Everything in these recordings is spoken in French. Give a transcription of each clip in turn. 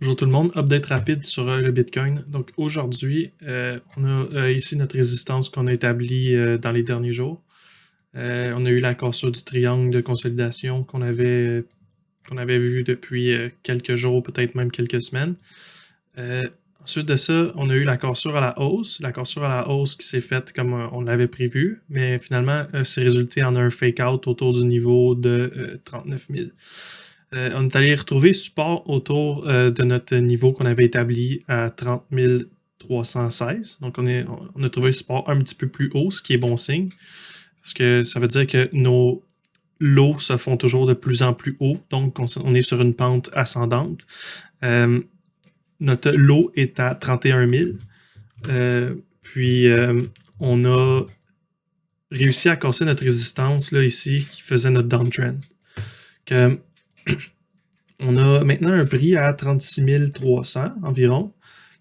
Bonjour tout le monde, update rapide sur le Bitcoin. Donc aujourd'hui, on a ici notre résistance qu'on a établie dans les derniers jours. On a eu la cassure du triangle de consolidation qu'on avait vu depuis quelques jours, peut-être même quelques semaines. Ensuite de ça, on a eu la cassure à la hausse. La cassure à la hausse qui s'est faite comme on l'avait prévu, mais finalement, c'est résulté en un fake-out autour du niveau de 39 000. On est allé retrouver support autour de notre niveau qu'on avait établi à 30 316. Donc, on a trouvé le support un petit peu plus haut, ce qui est bon signe. Parce que ça veut dire que nos lots se font toujours de plus en plus haut. Donc, on est sur une pente ascendante. Notre lot est à 31 000. Puis, on a réussi à casser notre résistance là, ici qui faisait notre downtrend. Que, on a maintenant un prix à 36 300 environ.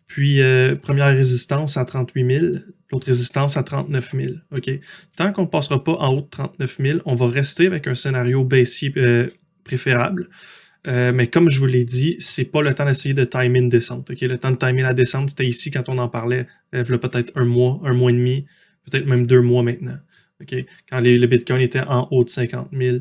Puis, première résistance à 38 000, l'autre résistance à 39 000. Okay? Tant qu'on ne passera pas en haut de 39 000, on va rester avec un scénario baissier préférable. Mais comme je vous l'ai dit, c'est pas le temps d'essayer de timer une descente. Okay? Le temps de timer la descente, c'était ici quand on en parlait, il y a peut-être un mois et demi, peut-être même 2 mois maintenant. Okay? Quand le Bitcoin était en haut de 50 000,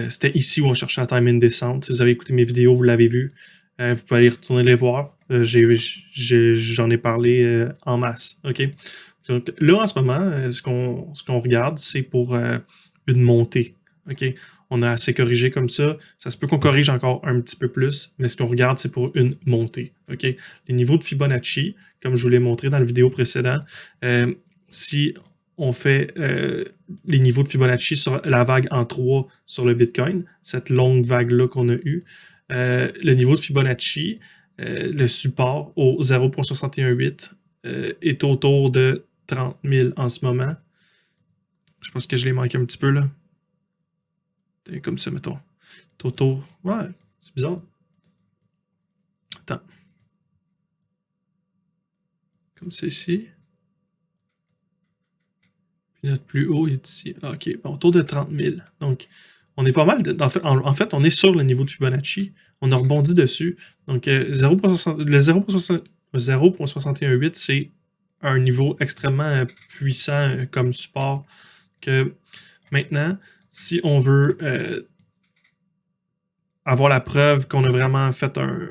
c'était ici où on cherchait à timer une descente. Si vous avez écouté mes vidéos, vous l'avez vu. Vous pouvez aller retourner les voir. J'en ai parlé en masse. Okay? Donc là, en ce moment, ce qu'on regarde, c'est pour une montée. Okay? On a assez corrigé comme ça. Ça se peut qu'on corrige encore un petit peu plus, mais ce qu'on regarde, c'est pour une montée. Okay? Les niveaux de Fibonacci, comme je vous l'ai montré dans la vidéo précédente, si on fait les niveaux de Fibonacci sur la vague en 3 sur le Bitcoin, cette longue vague-là qu'on a eue, le niveau de Fibonacci, le support au 0.618 est autour de 30 000 en ce moment. Je pense que je l'ai manqué un petit peu là. Comme ça, mettons. Autour. Ouais, c'est bizarre. Attends. Comme ça ici. Puis notre plus haut est ici. Ah, ok, bon, autour de 30 000. Donc, on est pas mal. En fait, on est sur le niveau de Fibonacci. On a rebondi dessus. Donc, le 0.618, c'est un niveau extrêmement puissant comme support. Que maintenant, si on veut avoir la preuve qu'on a vraiment fait un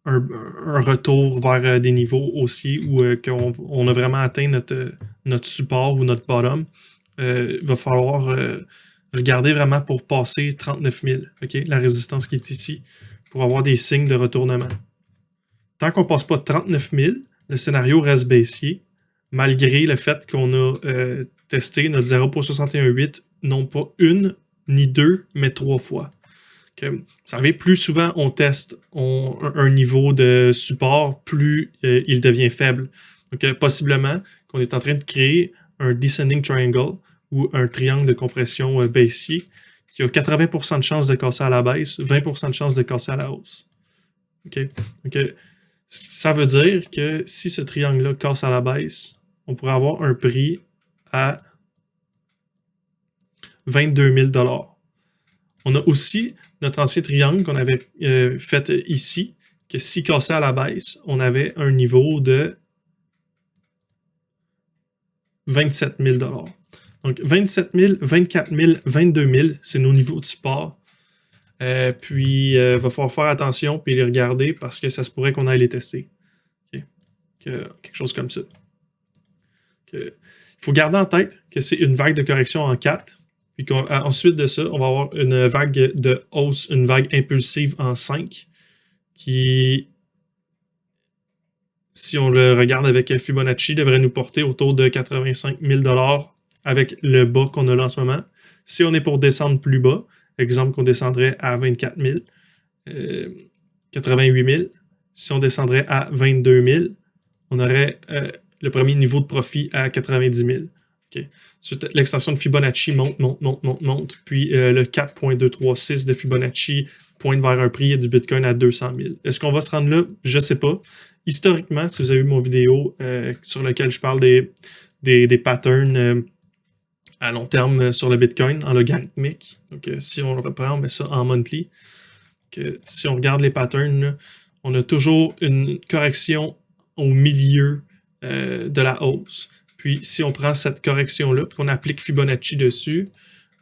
retour vers des niveaux aussi où qu'on a vraiment atteint notre support ou notre bottom, il va falloir regarder vraiment pour passer 39 000, okay? La résistance qui est ici, pour avoir des signes de retournement. Tant qu'on ne passe pas 39 000, le scénario reste baissier, malgré le fait qu'on a testé notre 0.618 non pas une ni deux, mais 3 fois. Que, vous savez, plus souvent on teste un niveau de support, plus il devient faible. Donc, possiblement qu'on est en train de créer un descending triangle ou un triangle de compression baissier qui a 80% de chances de casser à la baisse, 20% de chances de casser à la hausse. Okay? Donc, ça veut dire que si ce triangle-là casse à la baisse, on pourrait avoir un prix à 22 000 $. On a aussi notre ancien triangle qu'on avait fait ici, que si cassé à la baisse, on avait un niveau de 27 000 $. Donc 27 000, 24 000, 22 000, c'est nos niveaux de support. Puis, il va falloir faire attention et les regarder parce que ça se pourrait qu'on aille les tester. Okay. Quelque chose comme ça. Il faut garder en tête que c'est une vague de correction en 4. Puis ensuite de ça, on va avoir une vague de hausse, une vague impulsive en 5, qui, si on le regarde avec Fibonacci, devrait nous porter autour de 85 000 $ avec le bas qu'on a là en ce moment. Si on est pour descendre plus bas, exemple qu'on descendrait à 24 000, 88 000, si on descendrait à 22 000, on aurait le premier niveau de profit à 90 000. Okay. L'extension de Fibonacci monte, puis le 4.236 de Fibonacci pointe vers un prix du Bitcoin à 200 000. Est-ce qu'on va se rendre là? Je ne sais pas. Historiquement, si vous avez vu mon vidéo sur laquelle je parle des patterns à long terme sur le Bitcoin en logarithmique, donc si on le reprend, on met ça en monthly, si on regarde les patterns, là, on a toujours une correction au milieu de la hausse. Puis si on prend cette correction-là, puis qu'on applique Fibonacci dessus,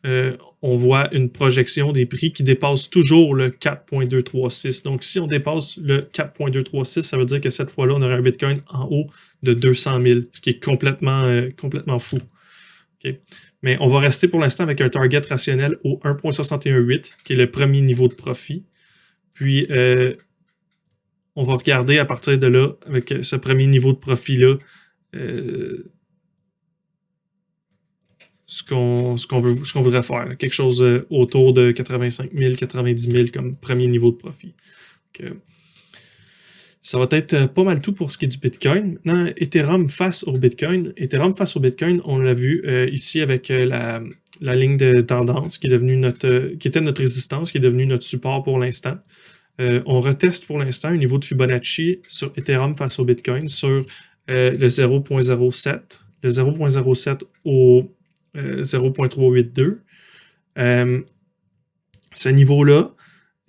on voit une projection des prix qui dépasse toujours le 4.236. Donc, si on dépasse le 4.236, ça veut dire que cette fois-là, on aurait un Bitcoin en haut de 200 000, ce qui est complètement fou. Okay. Mais on va rester pour l'instant avec un target rationnel au 1.618, qui est le premier niveau de profit. Puis, on va regarder à partir de là, avec ce premier niveau de profit-là, ce qu'on voudrait faire. Quelque chose autour de 85 000, 90 000 comme premier niveau de profit. Donc, ça va être pas mal tout pour ce qui est du Bitcoin. Maintenant, Ethereum face au Bitcoin. Ethereum face au Bitcoin, on l'a vu ici avec la ligne de tendance qui est devenue qui était notre résistance, qui est devenue notre support pour l'instant. On reteste pour l'instant un niveau de Fibonacci sur Ethereum face au Bitcoin sur le 0.07. Le 0.07 au 0.382. Ce niveau-là,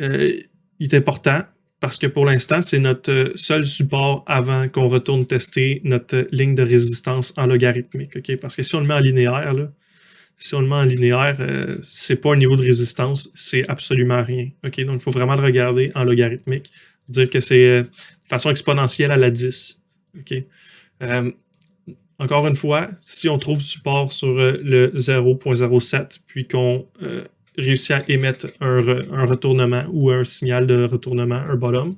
il est important parce que pour l'instant, c'est notre seul support avant qu'on retourne tester notre ligne de résistance en logarithmique. Okay? Parce que si on le met en linéaire, là, c'est pas un niveau de résistance, c'est absolument rien. Okay? Donc, il faut vraiment le regarder en logarithmique. Dire que c'est de façon exponentielle à la 10. Okay? Encore une fois, si on trouve support sur le 0.07, puis qu'on réussit à émettre un retournement ou un signal de retournement, un bottom,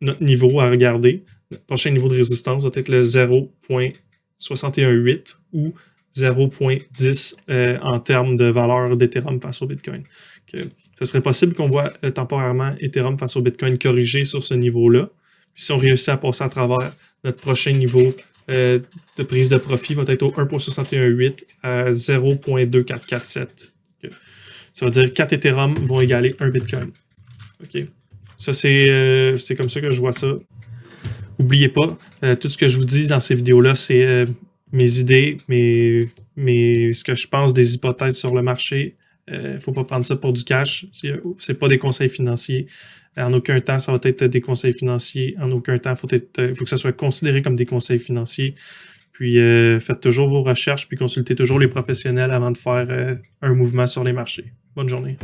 notre niveau à regarder, notre prochain niveau de résistance va être le 0.618 ou 0.10 en termes de valeur d'Ethereum face au Bitcoin. Ce serait possible qu'on voit temporairement Ethereum face au Bitcoin corriger sur ce niveau-là. Puis si on réussit à passer à travers notre prochain niveau de prise de profit va être au 1.618 à 0.2447. Okay. Ça veut dire 4 Ethereum vont égaler 1 Bitcoin. Okay. Ça, c'est comme ça que je vois ça. N'oubliez pas, tout ce que je vous dis dans ces vidéos-là, c'est mes idées, ce que je pense des hypothèses sur le marché. Il ne faut pas prendre ça pour du cash. C'est pas des conseils financiers. En aucun temps, ça va être des conseils financiers. En aucun temps, faut que ça soit considéré comme des conseils financiers. Puis, faites toujours vos recherches, puis consultez toujours les professionnels avant de faire un mouvement sur les marchés. Bonne journée.